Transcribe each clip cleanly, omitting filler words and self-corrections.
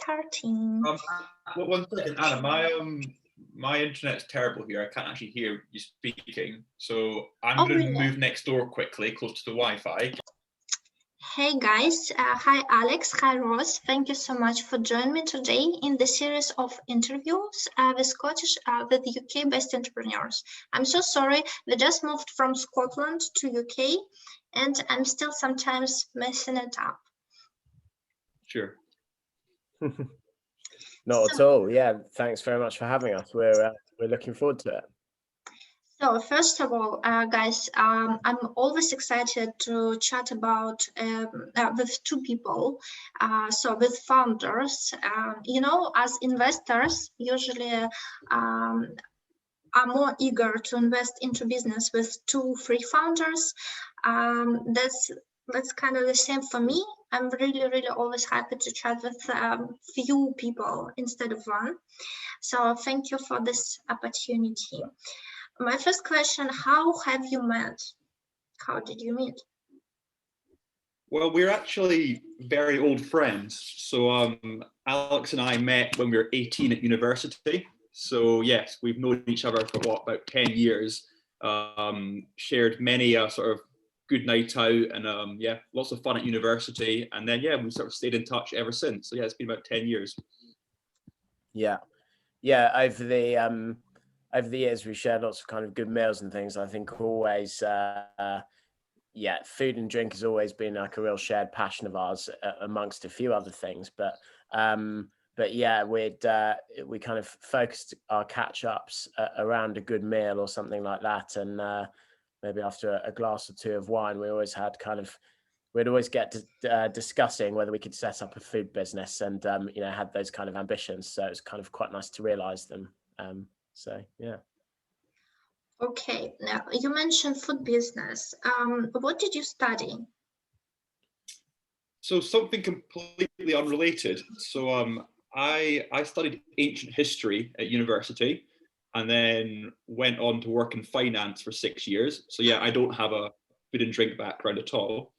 starting. One second, Anna. My internet's terrible here. I can't actually hear you speaking. So I'm going to move next door quickly, close to the Wi-Fi. Hey guys, hi Alex, hi Ross. Thank you so much for joining me today in the series of interviews with UK-based entrepreneurs. I'm so sorry, we just moved from Scotland to UK and I'm still sometimes messing it up. Sure. Not at all. Yeah, thanks very much for having us. We're looking forward to it. So first of all, guys, I'm always excited to chat about with two people. So with founders, you know, as investors, usually are more eager to invest into business with 2-3 founders. That's kind of the same for me. I'm really always happy to chat with few people instead of one. So thank you for this opportunity. My first question, how have you met? How did you meet? Well, we're actually very old friends. So Alex and I met when we were 18 at university. So yes, we've known each other for about 10 years. Shared many sort of good night out and yeah, lots of fun at university. And then yeah, we sort of stayed in touch ever since. So yeah, it's been about 10 years. Yeah, over the years, we've shared lots of kind of good meals and things. I think always, yeah, food and drink has always been like a real shared passion of ours, amongst a few other things. But yeah, we kind of focused our catch-ups around a good meal or something like that. And maybe after a glass or two of wine, we'd always get to discussing whether we could set up a food business and, you know, had those kind of ambitions. So it's kind of quite nice to realize them. So, yeah. Okay, now you mentioned food business. What did you study? So something completely unrelated. So I studied ancient history at university and then went on to work in finance for 6 years. So yeah, I don't have a food and drink background at all.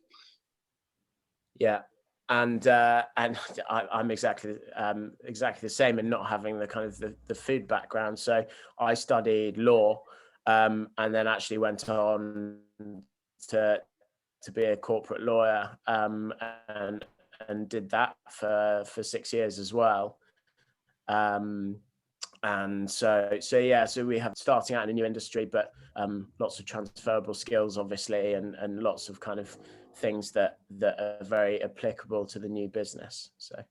Yeah. And I'm exactly the same in not having the kind of the food background. So I studied law, and then actually went on to be a corporate lawyer, and did that for 6 years as well. And so yeah, so we have starting out in a new industry, but lots of transferable skills, obviously, and lots of kind of things that are very applicable to the new business. So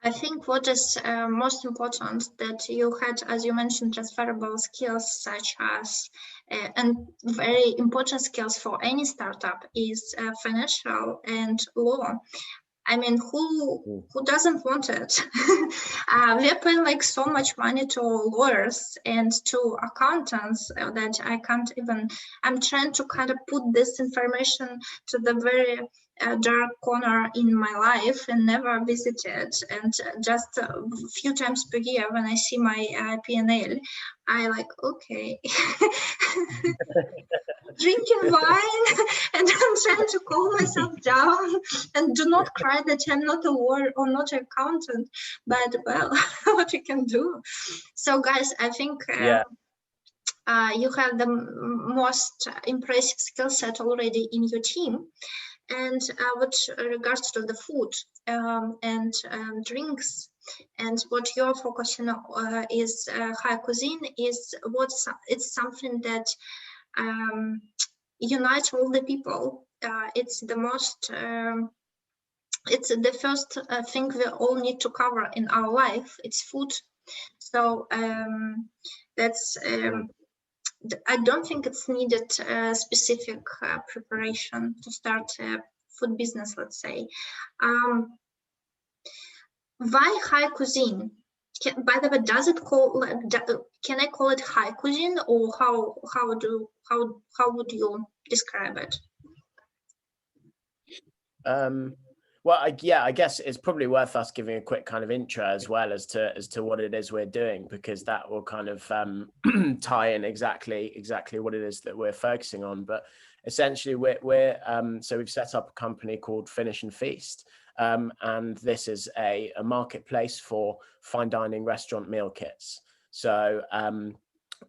I think what is most important that you had, as you mentioned, transferable skills such as, and very important skills for any startup is financial and law. I mean, who doesn't want it? We are paying like so much money to lawyers and to accountants that I can't even, I'm trying to kind of put this information to the very dark corner in my life and never visit it. And just a few times per year when I see my P&L, I like, okay, drinking wine, and I'm trying to calm myself down and do not cry that I'm not a lawyer or not an accountant, but well, what you can do. So guys, I think you have the most impressive skill set already in your team. And with regards to the food and drinks, and what you're focusing on is high cuisine, is it's something that unite all the people. It's the most it's the first thing we all need to cover in our life. It's food. So that's I don't think it's needed specific preparation to start a food business, let's say. Why high cuisine? By the way, does it call? Can I call it high cuisine, or how would you describe it? Well, I guess it's probably worth us giving a quick kind of intro as well as to what it is we're doing, because that will kind of tie in exactly what it is that we're focusing on. But essentially, we're so we've set up a company called Finish and Feast, and this is a marketplace for fine dining restaurant meal kits. So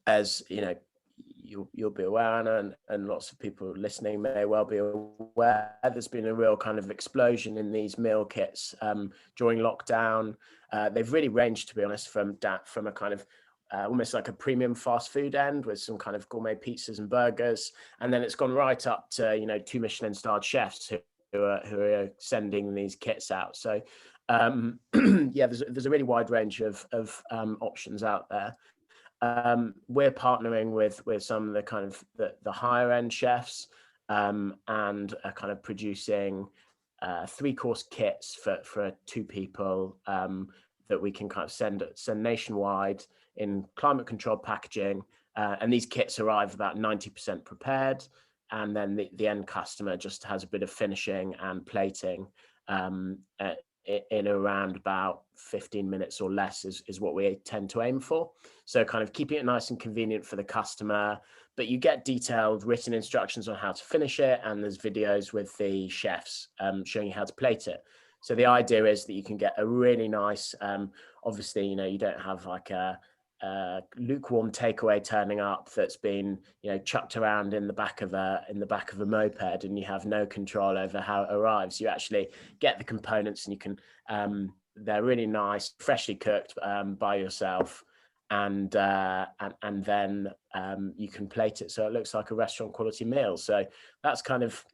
as you know, you'll be aware, Anna, and lots of people listening may well be aware, there's been a real kind of explosion in these meal kits during lockdown. They've really ranged, to be honest, from a kind of almost like a premium fast food end with some kind of gourmet pizzas and burgers, and then it's gone right up to, you know, 2 Michelin starred chefs who are sending these kits out. So yeah, there's a really wide range of options out there. We're partnering with some of the kind of the higher end chefs, and are kind of producing 3-course kits for 2 people that we can kind of send nationwide in climate controlled packaging, and these kits arrive about 90% prepared, and then the end customer just has a bit of finishing and plating in around about 15 minutes or less is what we tend to aim for. So kind of keeping it nice and convenient for the customer, but you get detailed written instructions on how to finish it, and there's videos with the chefs showing you how to plate it. So the idea is that you can get a really nice, obviously, you know, you don't have like a lukewarm takeaway turning up that's been, you know, chucked around in the back of a moped, and you have no control over how it arrives. You actually get the components, and you can they're really nice, freshly cooked by yourself, and then you can plate it so it looks like a restaurant quality meal. So that's kind of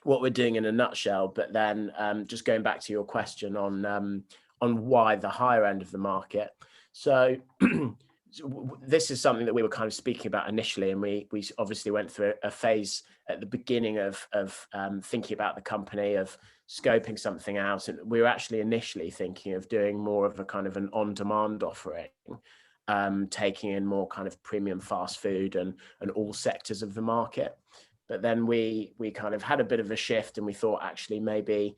what we're doing in a nutshell. But then just going back to your question on why the higher end of the market. So this is something that we were kind of speaking about initially, and we obviously went through a phase at the beginning of thinking about the company, of scoping something out, and we were actually initially thinking of doing more of a kind of an on-demand offering, taking in more kind of premium fast food and all sectors of the market. But then we kind of had a bit of a shift, and we thought actually maybe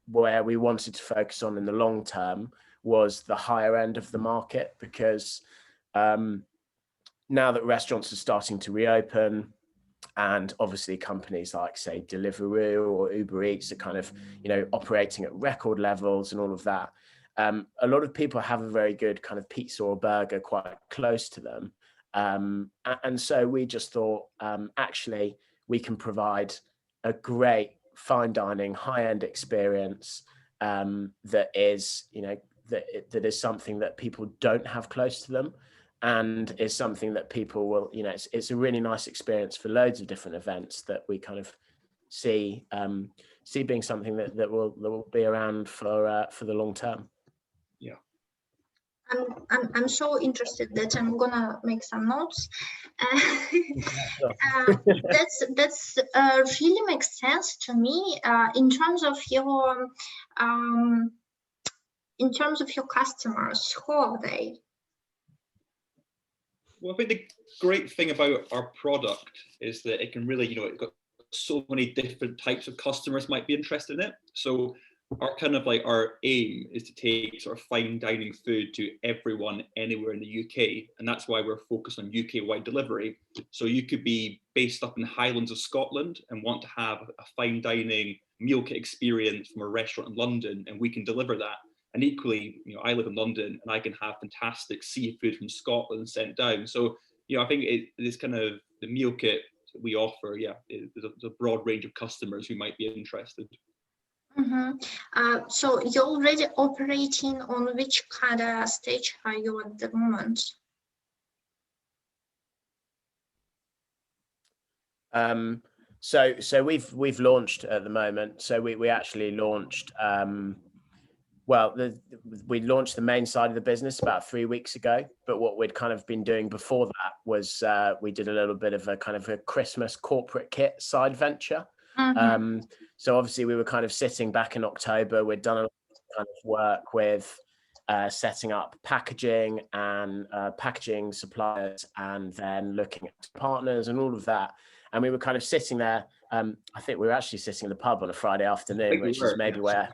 where we wanted to focus on in the long term was the higher end of the market, because now that restaurants are starting to reopen, and obviously companies like, say, Deliveroo or Uber Eats are kind of, you know, operating at record levels and all of that, a lot of people have a very good kind of pizza or burger quite close to them. And so we just thought, actually, we can provide a great fine dining, high-end experience that is, you know, that is something that people don't have close to them, and is something that people will, you know, it's a really nice experience for loads of different events that we kind of see being something that will be around for the long term. Yeah. I'm so interested that I'm gonna make some notes. That's really makes sense to me in terms of your customers. Who are they? Well, I think the great thing about our product is that it can really, you know, it's got so many different types of customers might be interested in it. So our kind of like our aim is to take sort of fine dining food to everyone anywhere in the UK, and that's why we're focused on UK-wide delivery. So you could be based up in the Highlands of Scotland and want to have a fine dining meal kit experience from a restaurant in London, and we can deliver that. And equally, you know, I live in London and I can have fantastic seafood from Scotland sent down. So, you know, I think it is kind of the meal kit that we offer. Yeah, there's a broad range of customers who might be interested. Mm-hmm. So you're already operating on which kind of stage are you at the moment? So we've launched at the moment. So we actually launched. We launched the main side of the business about 3 weeks ago. But what we'd kind of been doing before that was we did a little bit of a kind of a Christmas corporate kit side venture. Mm-hmm. So obviously we were kind of sitting back in October. We'd done a lot of kind of work with setting up packaging and packaging suppliers, and then looking at partners and all of that. And we were kind of sitting there. I think we were actually sitting in the pub on a Friday afternoon, which is maybe where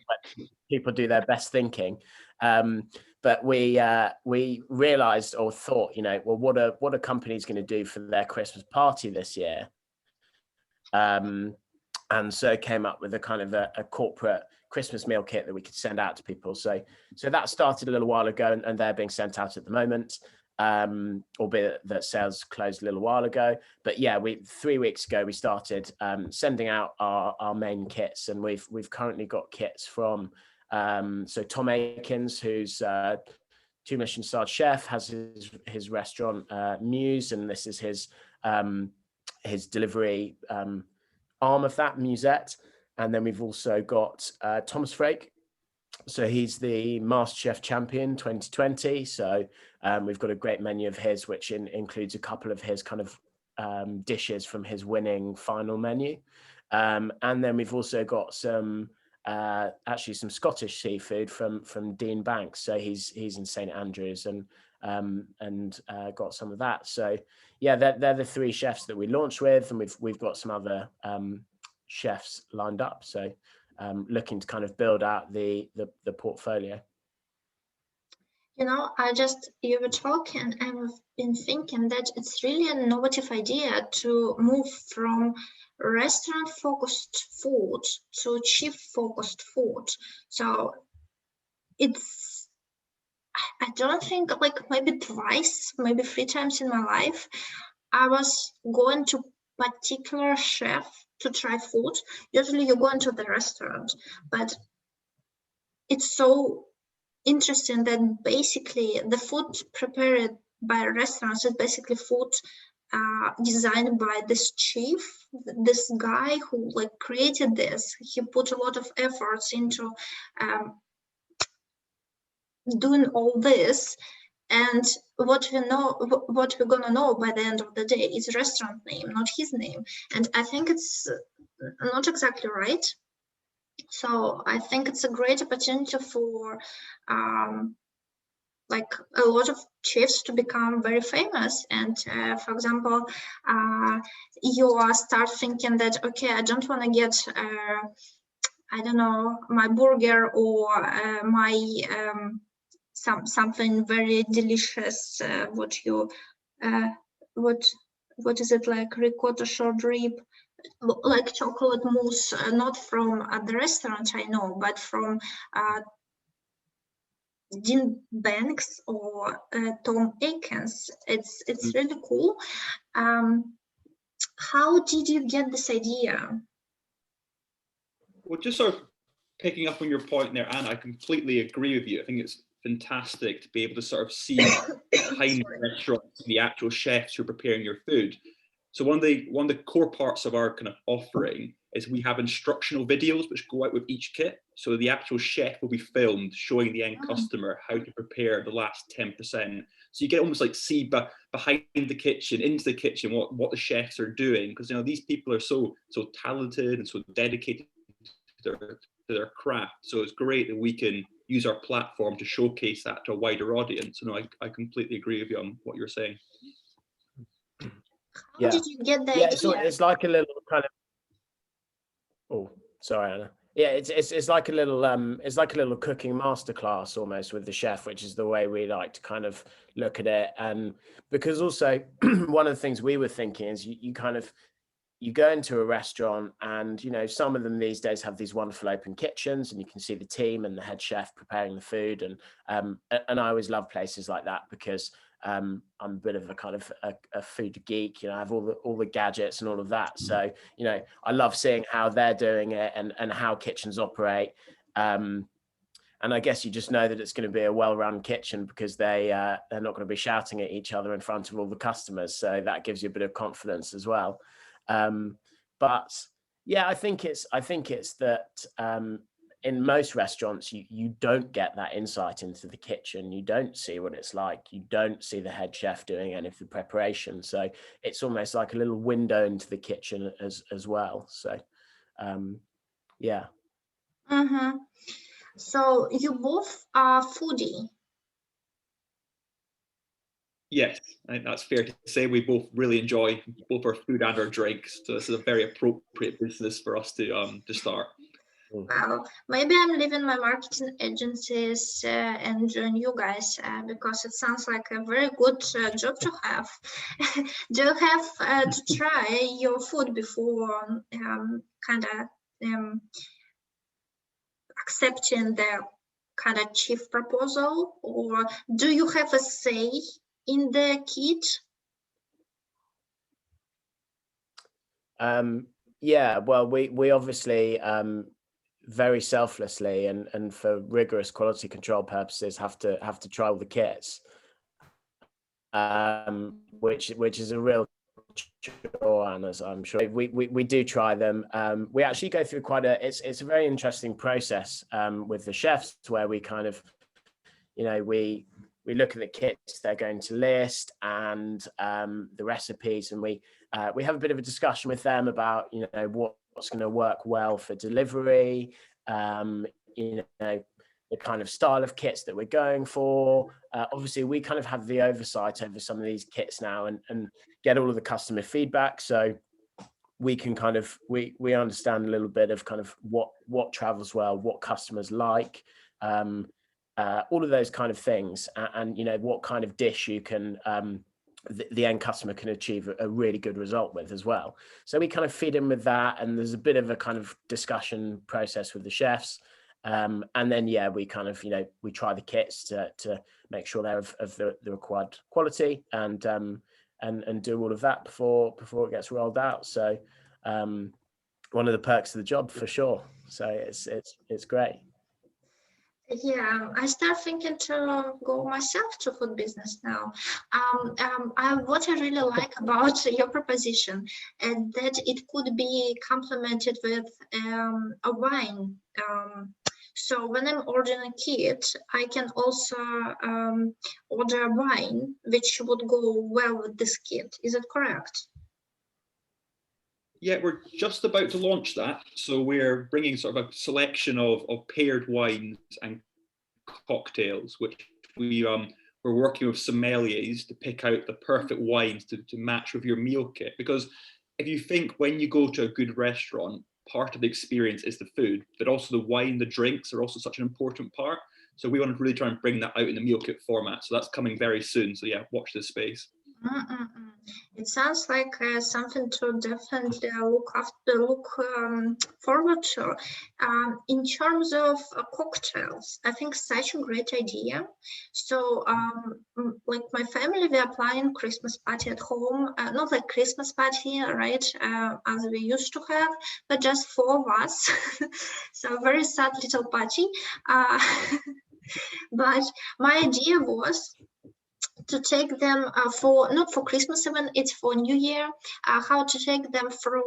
people do their best thinking. But we realized or thought, you know, well, what are companies going to do for their Christmas party this year? And so came up with a kind of a corporate Christmas meal kit that we could send out to people. So that started a little while ago, and they're being sent out at the moment. Albeit that sales closed a little while ago, but yeah, 3 weeks ago we started sending out our main kits, and we've currently got kits from so Tom Aikens, who's 2 Michelin-starred chef, has his restaurant Muse, and this is his delivery arm of that, Musette. And then we've also got Thomas Frake. So he's the MasterChef champion 2020. So we've got a great menu of his, which includes a couple of his kind of dishes from his winning final menu. And then we've also got some Scottish seafood from Dean Banks. So he's in St Andrews, and got some of that. So yeah, they're the 3 chefs that we launched with, and we've got some other chefs lined up. So looking to kind of build out the portfolio. You know, you were talking, I've been thinking that it's really an innovative idea to move from restaurant-focused food to chef-focused food. So I don't think, like, maybe twice, maybe 3 times in my life, I was going to particular chef to try food. Usually you go into the restaurant, but it's so interesting that basically the food prepared by restaurants is basically food designed by this chef, this guy who like created this. He put a lot of efforts into doing all this, and what we're gonna know by the end of the day is restaurant name, not his name. And I think it's not exactly right. So I think it's a great opportunity for like a lot of chefs to become very famous. And for example, you start thinking that, okay, I don't want to get I don't know, my burger or my something very delicious, what is it, like ricotta short rib, like chocolate mousse, not from the restaurant I know, but from Dean Banks or Tom Aikens. It's really cool. How did you get this idea? Well, just sort of picking up on your point there, Anna, I completely agree with you. I think it's fantastic to be able to sort of see behind the restaurants, the actual chefs who are preparing your food. So one of the core parts of our kind of offering is we have instructional videos which go out with each kit. So the actual chef will be filmed showing the end customer how to prepare the last 10%. So you get almost like see behind the kitchen, into the kitchen, what the chefs are doing, because these people are so talented and so dedicated to their craft. So it's great that we can use our platform to showcase that to a wider audience. No, I completely agree with you on what you're saying. How did you get the idea? So it's like a little kind of. Oh, sorry, Anna. Yeah, it's like a little cooking masterclass almost with the chef, which is the way we like to kind of look at it. And because also one of the things we were thinking is you go into a restaurant, and some of them these days have these wonderful open kitchens, and you can see the team and the head chef preparing the food, and I always love places like that because I'm a bit of a kind of a food geek. I have all the gadgets and all of that. So I love seeing how they're doing it and how kitchens operate. And I guess you just know that it's going to be a well-run kitchen because they're not going to be shouting at each other in front of all the customers. So that gives you a bit of confidence as well. But yeah, I think it's that in most restaurants, you don't get that insight into the kitchen. You don't see what it's like. You don't see the head chef doing any of the preparation. So it's almost like a little window into the kitchen as well. So, yeah. Mm-hmm. So you both are foodie. Yes, I think that's fair to say. We both really enjoy both our food and our drinks. So this is a very appropriate business for us to start. Well, maybe I'm leaving my marketing agencies and join you guys because it sounds like a very good job to have. Do you have to try your food before kind of accepting the kind of chief proposal, or do you have a say in the kit? Yeah, well, we obviously very selflessly and for rigorous quality control purposes have to try all the kits, which is a real chore, and as I'm sure we do try them. We actually go through quite it's a very interesting process with the chefs, where we kind of, you know, we look at the kits they're going to list and the recipes, and we have a bit of a discussion with them about, you know, what's going to work well for delivery, you know, the kind of style of kits that we're going for. Obviously, we kind of have the oversight over some of these kits now and get all of the customer feedback, so we can kind of we understand a little bit of kind of what travels well, what customers like. All of those kind of things, and you know, what kind of dish you can the end customer can achieve a really good result with as well. So we kind of feed in with that, and there's a bit of a kind of discussion process with the chefs, and then yeah, we kind of, you know, we try the kits to make sure they're of the required quality, and do all of that before it gets rolled out. So one of the perks of the job for sure. So it's great. Yeah, I start thinking to go myself to food business now. What I really like about your proposition is that it could be complemented with a wine. So when I'm ordering a kit, I can also order a wine, which would go well with this kit. Is it correct? Yeah, we're just about to launch that. So we're bringing sort of a selection of paired wines and cocktails, which we're working with sommeliers to pick out the perfect wines to match with your meal kit. Because if you think, when you go to a good restaurant, part of the experience is the food, but also the wine, the drinks are also such an important part. So we want to really try and bring that out in the meal kit format. So that's coming very soon. So yeah, watch this space. It sounds like something to definitely look forward to. In terms of cocktails, I think such a great idea. So, like my family, we are planning Christmas party at home, not like Christmas party, right, as we used to have, but just 4 of us. So a very sad little party. But my idea was to take them for, not for Christmas even, it's for New Year, how to take them from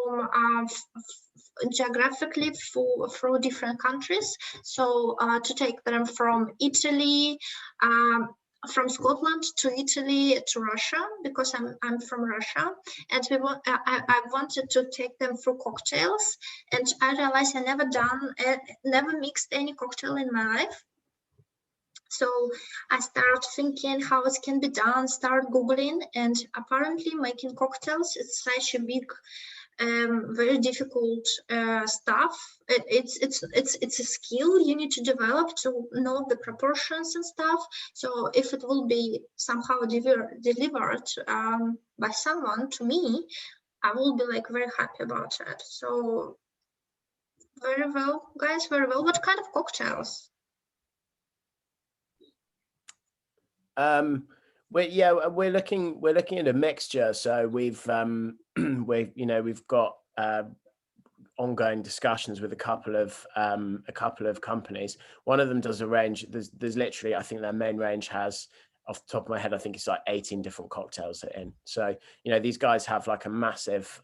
geographically through different countries. So to take them from Italy, from Scotland to Italy to Russia, because I'm from Russia, and I wanted to take them through cocktails, and I realized I never mixed any cocktail in my life. So I start thinking how it can be done, start Googling, and apparently making cocktails is such a big, very difficult stuff. It's a skill you need to develop to know the proportions and stuff. So if it will be somehow delivered by someone to me, I will be like very happy about it. So very well, guys, very well. What kind of cocktails? We're looking at a mixture. So we've got ongoing discussions with a couple of companies. One of them does a range. There's literally, I think their main range has, off the top of my head, I think it's like 18 different cocktails in. So, you know, these guys have like a massive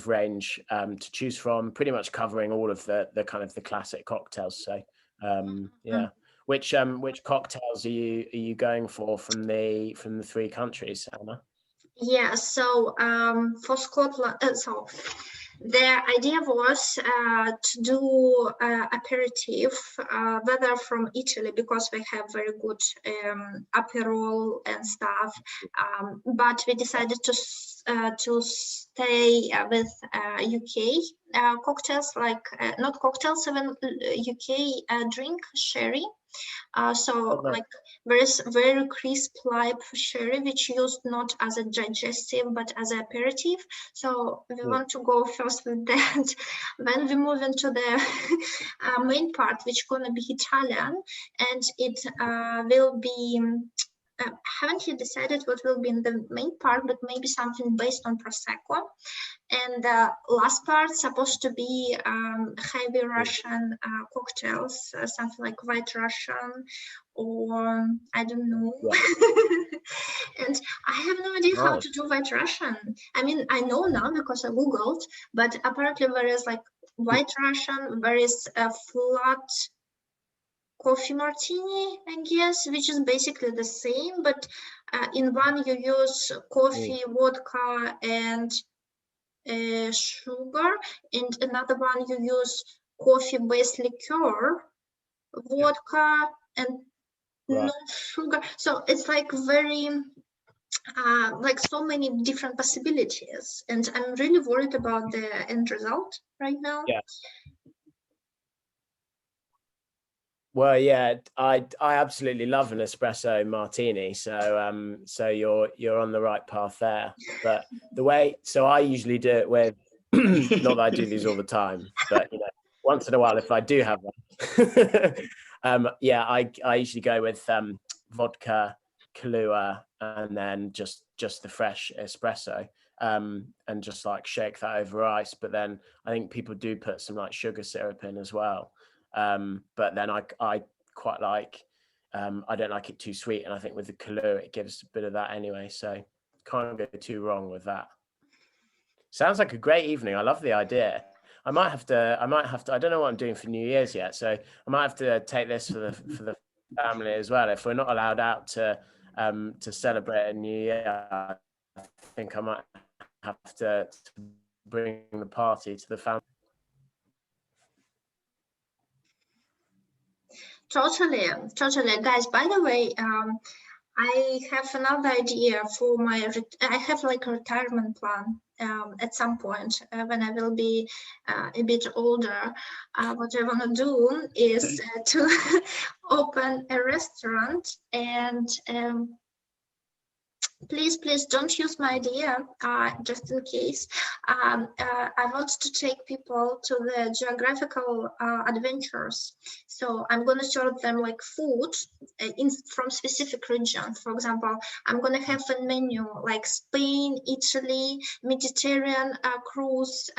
range to choose from, pretty much covering all of the kind of the classic cocktails. So yeah. Which cocktails are you going for from the 3 countries, Anna? Yeah, so for Scotland, so the idea was to do aperitif, whether from Italy, because we have very good aperol and stuff, but we decided to stay with UK cocktails, like not cocktails, even UK drink, sherry. So like There is very crisp live sherry, which used not as a digestive but as an aperitif. So we want to go first with that. Then we move into the main part, which is gonna be Italian, and it will be. Haven't yet decided what will be in the main part, but maybe something based on Prosecco. And the last part supposed to be heavy Russian cocktails, something like White Russian, or I don't know. And I have no idea how to do White Russian. I mean, I know now because I Googled, but apparently there is like White Russian, there is a flat coffee martini, I guess, which is basically the same, but in one you use coffee, vodka, and sugar, and another one you use coffee-based liqueur, vodka, and no sugar. So it's like very like so many different possibilities, and I'm really worried about the end result right now. Yeah. Well, yeah, I absolutely love an espresso martini, so so you're on the right path there. But the way, so I usually do it with, not that I do these all the time, but you know, once in a while if I do have one, yeah, I usually go with vodka, Kahlua, and then just the fresh espresso, and just like shake that over ice. But then I think people do put some like sugar syrup in as well. But then I quite like, I don't like it too sweet, and I think with the Kahlua it gives a bit of that anyway, so can't go too wrong with that. Sounds like a great evening. I love the idea. I might have to, I don't know what I'm doing for New Year's yet, so I might have to take this for the family as well. If we're not allowed out to celebrate a New Year, I think I might have to bring the party to the family. Totally, guys. By the way, I have another idea for my. I have like a retirement plan at some point when I will be a bit older. What I want to do is to open a restaurant, and please don't use my idea, just in case. I want to take people to the geographical adventures. So I'm going to serve them like food from specific region. For example, I'm going to have a menu like Spain, Italy, Mediterranean cruise,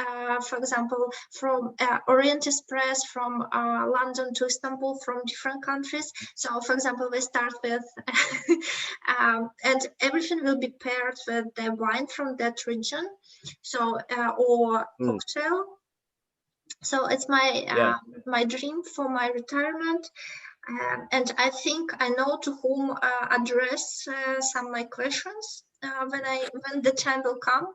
for example, from Orient Express, from London to Istanbul, from different countries. So for example, we start with, and everything will be paired with the wine from that region, so or cocktail. So it's my my dream for my retirement, and I think I know to whom address some of my questions when the time will come.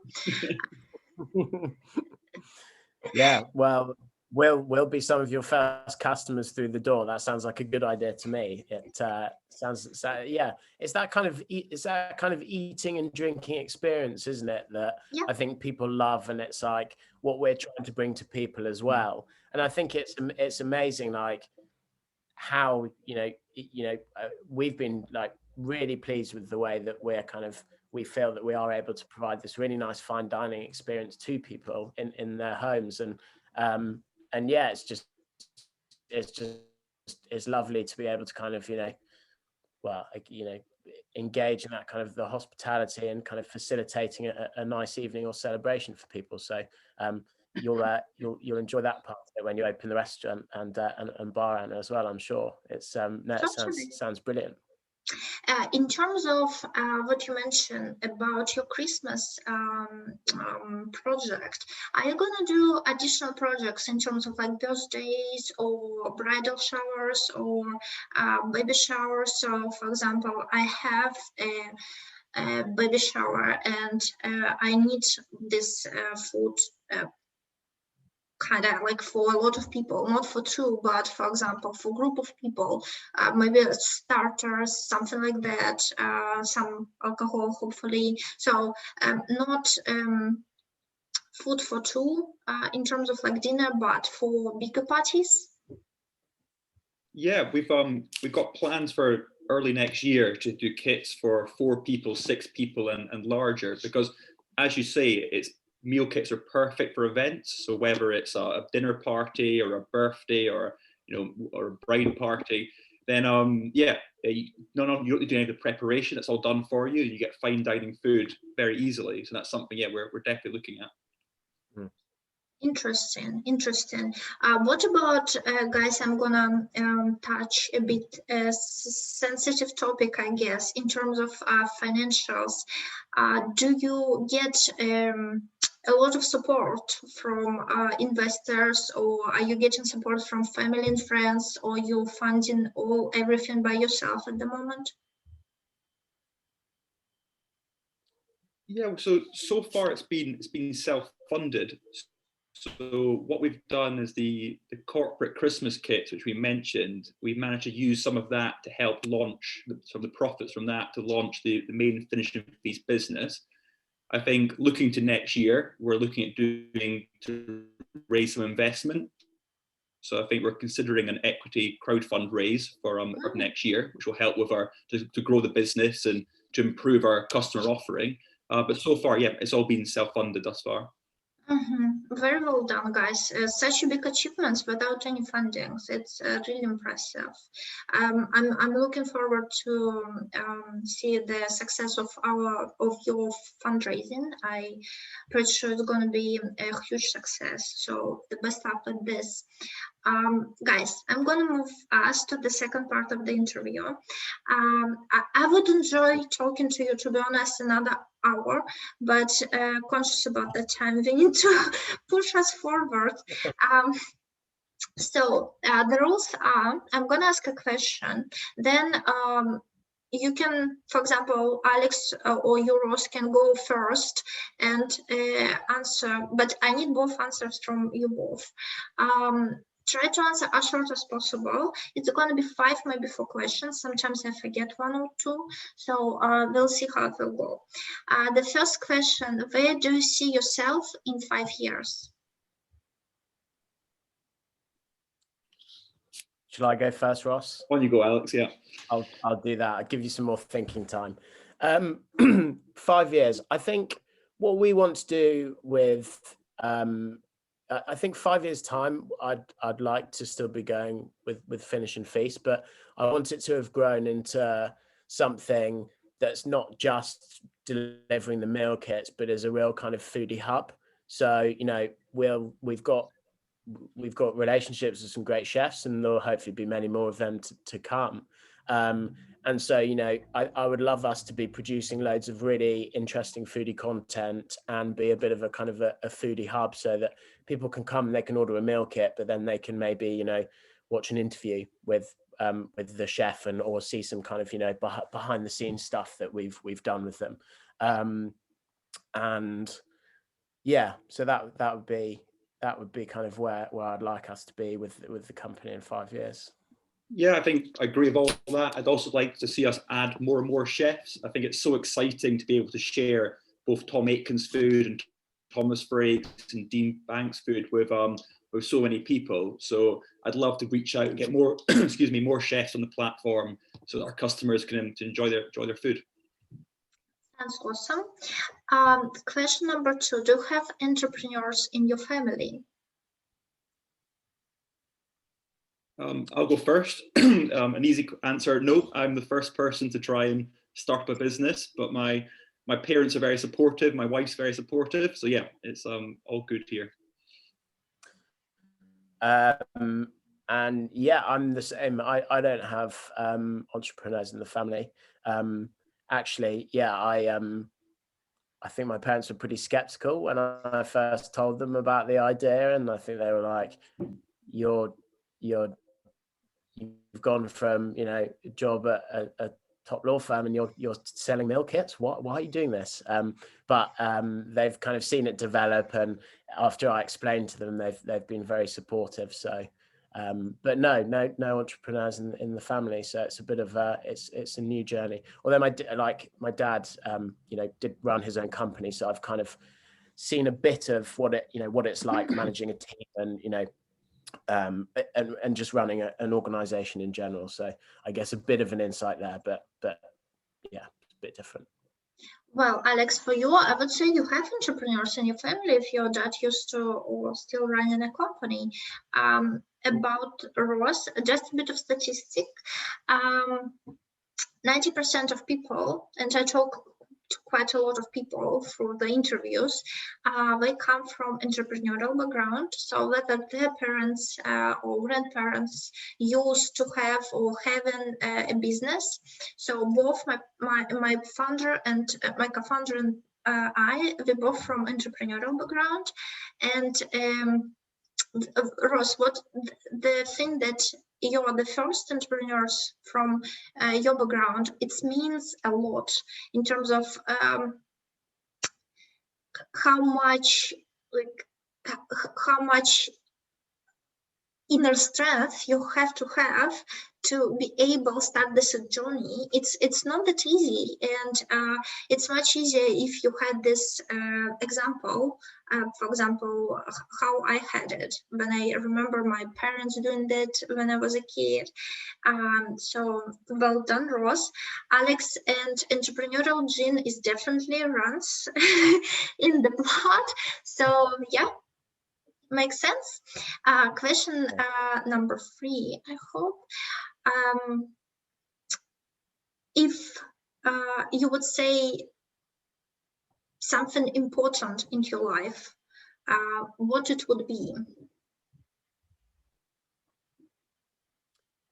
Yeah, well, we'll be some of your first customers through the door. That sounds like a good idea to me. It sounds, yeah, it's that kind of eating and drinking experience, isn't it, that I think people love, and it's like what we're trying to bring to people as well. And I think it's amazing, like how we've been like really pleased with the way that we feel that we are able to provide this really nice fine dining experience to people in their homes, and yeah, it's lovely to be able to kind of engage in that kind of the hospitality and kind of facilitating a nice evening or celebration for people. So you'll enjoy that part of it when you open the restaurant and bar, Anna, as well. I'm sure it's it sounds brilliant. In terms of what you mentioned about your Christmas project, are you gonna do additional projects in terms of like birthdays or bridal showers or baby showers? So, for example, I have a baby shower, and I need this food. Kind of like for a lot of people, not for two, but for example, for a group of people, maybe starters, something like that, some alcohol, hopefully. So not food for two in terms of like dinner, but for bigger parties. Yeah, we've got plans for early next year to do kits for 4 people, 6 people, and larger. Because, as you say, it's meal kits are perfect for events. So whether it's a dinner party or a birthday or or a bride party, then yeah, you don't need to do any of the preparation. It's all done for you. You get fine dining food very easily. So that's something, yeah, we're definitely looking at. Interesting, interesting. What about, guys, I'm gonna touch a bit sensitive topic, I guess, in terms of financials. Do you get a lot of support from investors, or are you getting support from family and friends, or you funding everything by yourself at the moment? Yeah, so far it's been self-funded. So what we've done is the corporate Christmas kits, which we mentioned, we've managed to use some of that to help launch some of the profits from that to launch the main finishing feast business. I think looking to next year, we're looking at doing to raise some investment. So I think we're considering an equity crowdfund raise for next year, which will help with to grow the business and to improve our customer offering. But so far, yeah, it's all been self-funded thus far. Very well done, guys. Such a big achievements without any fundings. It's really impressive. I'm looking forward to see the success of your fundraising. I pretty sure it's going to be a huge success. So the best luck with this. Guys, I'm going to move us to the second part of the interview. I would enjoy talking to you, to be honest, another hour, but conscious about the time, we need to push us forward. So the rules are, I'm going to ask a question, then you can, for example, Alex or you, Ross, can go first and answer, but I need both answers from you both. Try to answer as short as possible. It's going to be 5, maybe 4 questions. Sometimes I forget 1 or 2. So we'll see how it will go. The first question, where do you see yourself in 5 years? Shall I go first, Ross? Why don't you go, Alex? Yeah. I'll do that. I'll give you some more thinking time. 5 years. I think what we want to do with I think 5 years time, I'd like to still be going with Finish and Feast, but I want it to have grown into something that's not just delivering the meal kits, but as a real kind of foodie hub. So, we've got relationships with some great chefs, and there'll hopefully be many more of them to come. And so, I would love us to be producing loads of really interesting foodie content and be a bit of a kind of a foodie hub, so that people can come and they can order a meal kit, but then they can maybe, watch an interview with the chef or see some kind of, behind the scenes stuff that we've done with them. And yeah, so that would be kind of where I'd like us to be with the company in 5 years. Yeah, I think I agree with all that. I'd also like to see us add more and more chefs. I think it's so exciting to be able to share both Tom Aitken's food and Thomas Frakes and Dean Banks' food with so many people. So I'd love to reach out and get more, more chefs on the platform so that our customers can enjoy their food. That's awesome. Question number 2: do you have entrepreneurs in your family? I'll go first. An easy answer: no. I'm the first person to try and start a business, but my parents are very supportive. My wife's very supportive. So yeah, it's all good here. And yeah, I'm the same. I don't have entrepreneurs in the family. Actually, yeah, I think my parents were pretty skeptical when I first told them about the idea, and I think they were like, you've gone from a job at a top law firm and you're selling meal kits. Why are you doing this? But they've kind of seen it develop, and after I explained to them, they've been very supportive. So but no entrepreneurs in the family, so it's a bit of it's a new journey. Although my dad did run his own company, so I've kind of seen a bit of what it's like managing a team and and just running an organization in general. So I guess a bit of an insight there, but yeah, it's a bit different. Well, Alex, for you, I would say you have entrepreneurs in your family if your dad used to or still running a company. About Ross, just a bit of statistic. 90% of people, and I talk to quite a lot of people through the interviews, they come from entrepreneurial background, so whether their parents or grandparents used to have or having a business. So both my founder and my co-founder and we're both from entrepreneurial background. And Ross, what the thing that you're the first entrepreneurs from your background, it means a lot in terms of how much inner strength you have to be able to start this journey. It's not that easy, and it's much easier if you had this example. For example, how I had it when I remember my parents doing that when I was a kid. So well done, Ross. Alex, and entrepreneurial gene is definitely runs in the blood. So yeah. Makes sense. Question number 3, I hope. If you would say something important in your life, what it would be?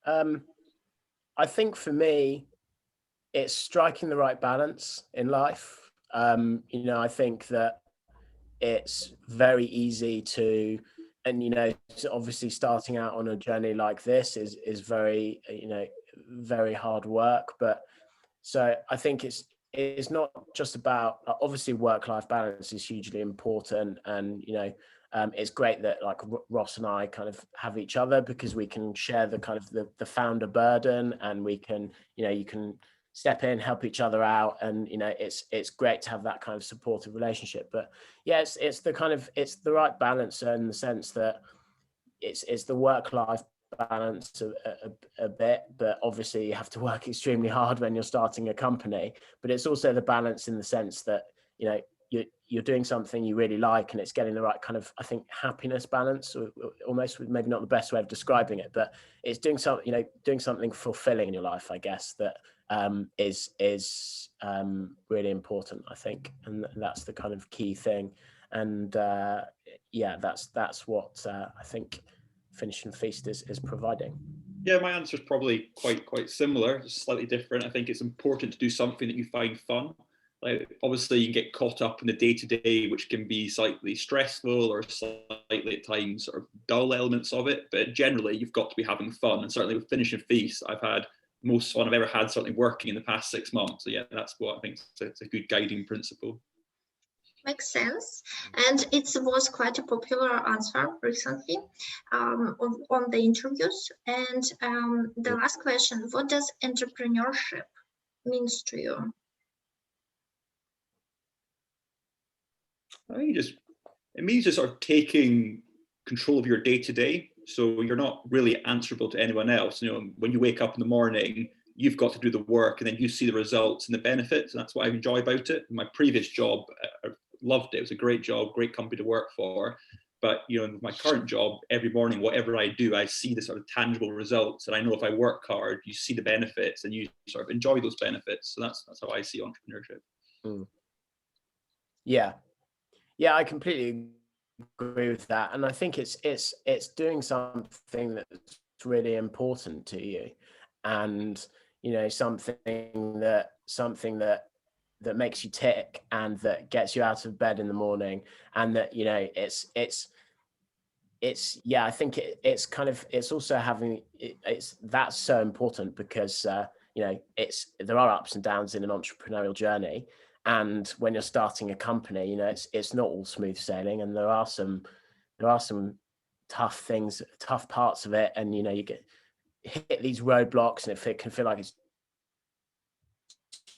I think for me, it's striking the right balance in life. You know, I think that it's very easy to, and you know, obviously starting out on a journey like this is very, you know, very hard work. But so I think it's not just about, obviously work-life balance is hugely important, and you know, it's great that like Ross and I kind of have each other because we can share the kind of the founder burden, and we can, you know, you can step in, help each other out, and you know, it's great to have that kind of supportive relationship. But yeah, it's the kind of, it's the right balance in the sense that it's the work-life balance a bit, but obviously you have to work extremely hard when you're starting a company. But it's also the balance in the sense that, you know, you're doing something you really like, and it's getting the right kind of, I think, happiness balance, or almost, maybe not the best way of describing it, but it's doing something, you know, doing something fulfilling in your life, I guess, that is really important, I think, and that's the kind of key thing. And yeah, that's what I think Finish and Feast is providing. Yeah, my answer is probably quite similar, just slightly different. I think it's important to do something that you find fun. Like, obviously, you can get caught up in the day-to-day, which can be slightly stressful or slightly at times sort of dull elements of it. But generally, you've got to be having fun. And certainly with Finish and Feast, I've had most fun I've ever had certainly working in the past 6 months. So yeah, that's what I think is a good guiding principle. Makes sense, and it was quite a popular answer recently on the interviews. And the last question: what does entrepreneurship means to you? I think it means just sort of taking control of your day to day. So you're not really answerable to anyone else. You know, when you wake up in the morning, you've got to do the work, and then you see the results and the benefits. And that's what I enjoy about it. My previous job, I loved it. It was a great job, great company to work for. But you know, in my current job, every morning, whatever I do, I see the sort of tangible results. And I know if I work hard, you see the benefits, and you sort of enjoy those benefits. So that's how I see entrepreneurship. Mm. Yeah, I completely agree with that, and I think it's doing something that's really important to you, and you know, something that makes you tick, and that gets you out of bed in the morning, and that, you know, it's yeah, I think it's kind of, it's also having that's so important because you know, there are ups and downs in an entrepreneurial journey. And when you're starting a company, you know, it's not all smooth sailing, and there are some tough things, tough parts of it, and you know, you hit these roadblocks, and it can feel like it's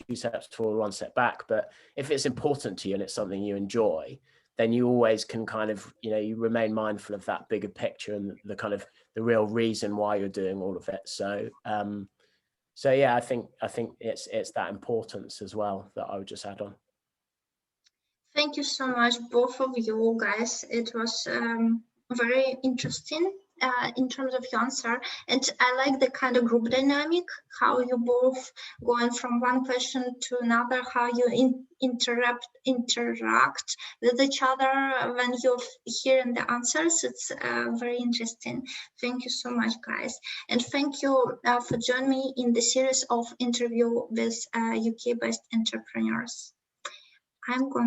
2 steps forward, 1 step back. But if it's important to you and it's something you enjoy, then you always can kind of, you remain mindful of that bigger picture and the kind of the real reason why you're doing all of it. So so yeah, I think it's that importance as well that I would just add on. Thank you so much, both of you guys. It was very interesting in terms of your answer, and I like the kind of group dynamic, how you both going from one question to another, how you interact with each other when you're hearing the answers. It's very interesting. Thank you so much, guys, and thank you for joining me in the series of interview with UK-based entrepreneurs. I'm gonna